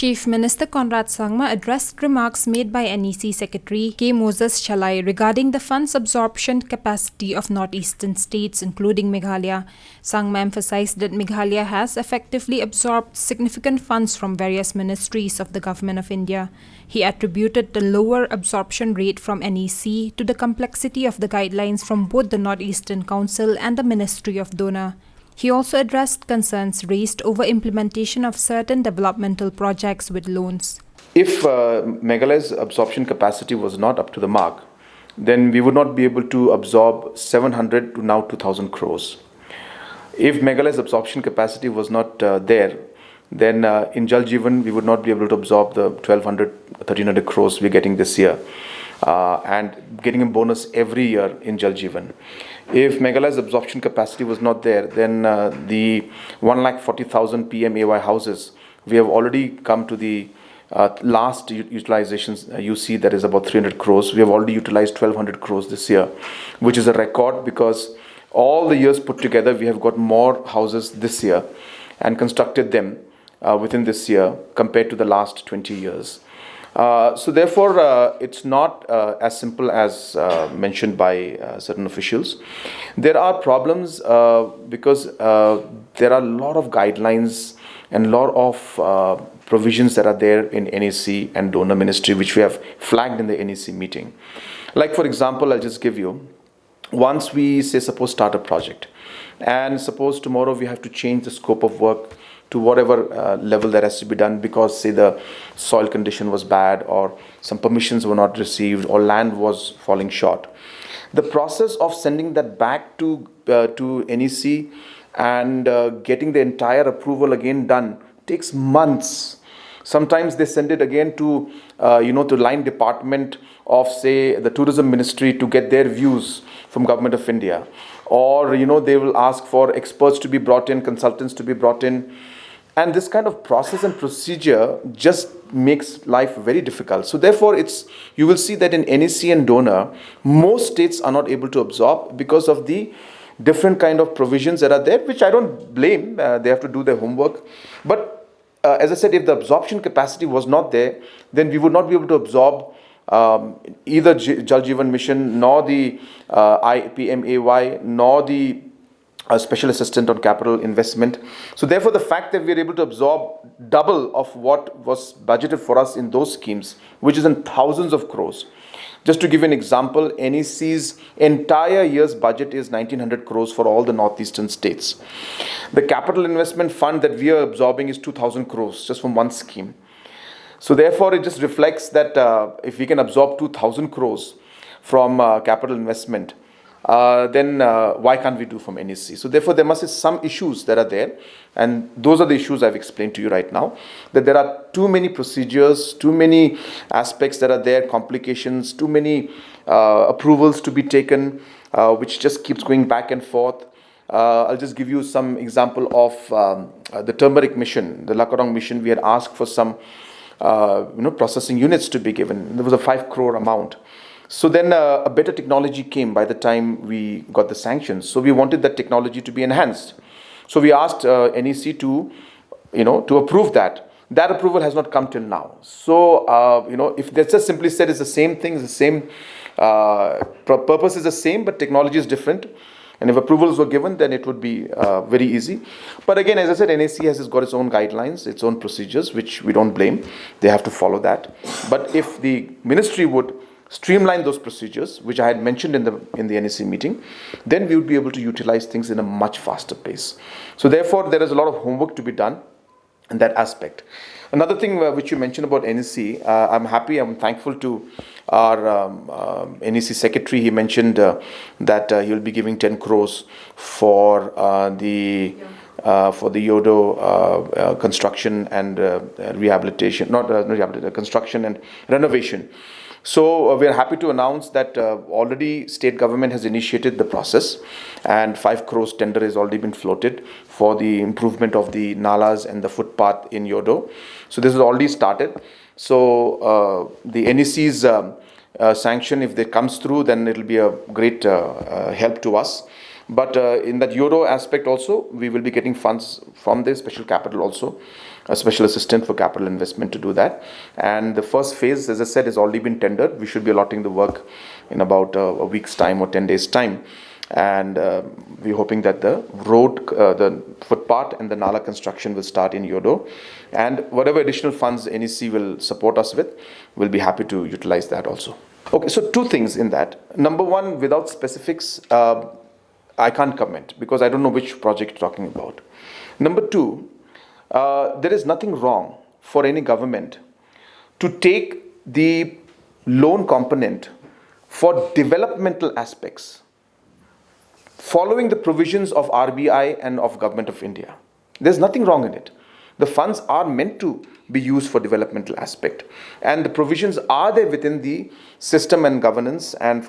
Chief Minister Conrad Sangma addressed remarks made by NEC Secretary K. Moses Chalai regarding the funds absorption capacity of northeastern states, including Meghalaya. Sangma emphasized that Meghalaya has effectively absorbed significant funds from various ministries of the Government of India. He attributed the lower absorption rate from NEC to the complexity of the guidelines from both the Northeastern Council and the Ministry of Donor. He also addressed concerns raised over implementation of certain developmental projects with loans. If Meghalaya's absorption capacity was not up to the mark, then we would not be able to absorb 700 to now 2,000 crores. If Meghalaya's absorption capacity was not there, then in Jal Jeevan we would not be able to absorb the 1,200, 1,300 crores we're getting this year. And getting a bonus every year in Jal Jeevan. If Meghalaya's absorption capacity was not there, then the 140,000 PMAY houses, we have already come to the last utilizations. You see that is about 300 crores. We have already utilized 1,200 crores this year, which is a record because all the years put together, we have got more houses this year and constructed them within this year compared to the last 20 years. So therefore, it's not as simple as mentioned by certain officials. There are problems because there are a lot of guidelines and a lot of provisions that are there in NEC and Donor Ministry, which we have flagged in the NEC meeting. Like for example, I'll just give you, once we say suppose start a project and suppose tomorrow we have to change the scope of work to whatever level that has to be done because say the soil condition was bad or some permissions were not received or land was falling short. The process of sending that back to NEC and getting the entire approval again done takes months. Sometimes they send it again to to line department of say the tourism ministry to get their views from Government of India, or they will ask for experts to be brought in, consultants to be brought in. And this kind of process and procedure just makes life very difficult. So therefore, you will see that in NEC and Donor, most states are not able to absorb because of the different kind of provisions that are there, which I don't blame. They have to do their homework. But as I said, if the absorption capacity was not there, then we would not be able to absorb either Jal Jeevan Mission, nor the IPMAY, nor the Special Assistant on Capital Investment. So therefore, the fact that we are able to absorb double of what was budgeted for us in those schemes, which is in thousands of crores. Just to give you an example, NEC's entire year's budget is 1,900 crores for all the northeastern states. The capital investment fund that we are absorbing is 2,000 crores just from one scheme. So therefore, it just reflects that if we can absorb 2,000 crores from capital investment, then why can't we do from NEC? So therefore, there must be some issues that are there. And those are the issues I've explained to you right now, that there are too many procedures, too many aspects that are there, complications, too many approvals to be taken, which just keeps going back and forth. I'll just give you some example of the turmeric mission, the Lakarong mission. We had asked for some processing units to be given. There was a 5 crore amount. So then a better technology came by the time we got the sanctions. So we wanted that technology to be enhanced. So we asked NEC to approve that. That approval has not come till now. So, if they just simply said it's the same thing, it's the same, purpose is the same, but technology is different. And if approvals were given, then it would be very easy. But again, as I said, NEC has got its own guidelines, its own procedures, which we don't blame. They have to follow that. But if the ministry would streamline those procedures, which I had mentioned in the NEC meeting, then we would be able to utilize things in a much faster pace. So therefore, there is a lot of homework to be done in that aspect. Another thing which you mentioned about NEC, I'm thankful to our NEC Secretary. He mentioned that he will be giving 10 crores for the Yodo construction and rehabilitation, construction and renovation. So we are happy to announce that already state government has initiated the process and 5 crores tender has already been floated for the improvement of the nalas and the footpath in Yodo. So this has already started. So the NEC's sanction, if it comes through, then it will be a great help to us. But in that Euro aspect also, we will be getting funds from the special capital also, a special assistant for capital investment to do that. And the first phase, as I said, has already been tendered. We should be allotting the work in about a week's time or 10 days' time. And we're hoping that the road, the footpath and the Nala construction will start in Yodo. And whatever additional funds NEC will support us with, we'll be happy to utilize that also. Okay, so two things in that. Number one, without specifics, I can't comment because I don't know which project you're talking about. Number two, there is nothing wrong for any government to take the loan component for developmental aspects, following the provisions of RBI and of Government of India. There's nothing wrong in it. The funds are meant to be used for developmental aspect, and the provisions are there within the system and governance and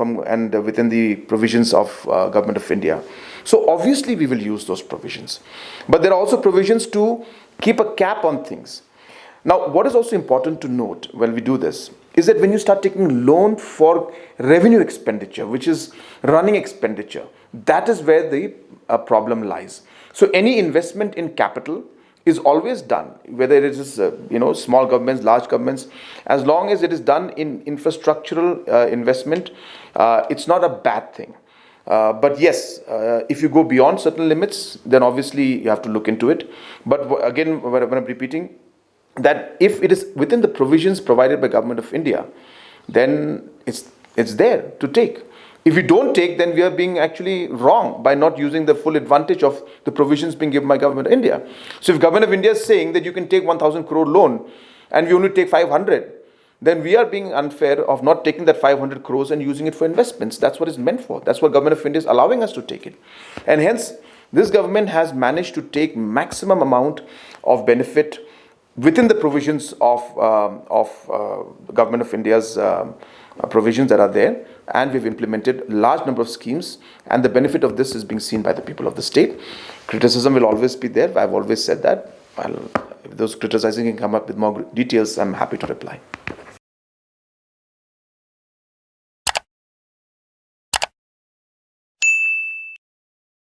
within the provisions of Government of India. So obviously we will use those provisions, but there are also provisions to keep a cap on things. Now, what is also important to note when we do this is that when you start taking loan for revenue expenditure, which is running expenditure, that is where the problem lies. So any investment in capital is always done, whether it is small governments, large governments, as long as it is done in infrastructural investment, it's not a bad thing. But yes, if you go beyond certain limits, then obviously you have to look into it. But again, when I'm repeating, that if it is within the provisions provided by Government of India, then it's there to take. If we don't take, then we are being actually wrong by not using the full advantage of the provisions being given by Government of India. So if Government of India is saying that you can take 1,000 crore loan and we only take 500, then we are being unfair of not taking that 500 crores and using it for investments. That's what it's meant for. That's what Government of India is allowing us to take it. And hence, this government has managed to take maximum amount of benefit within the provisions of Government of India's provisions that are there, and we've implemented large number of schemes, and the benefit of this is being seen by the people of the state. Criticism will always be there. I've always said that. If those criticizing can come up with more details, I'm happy to reply.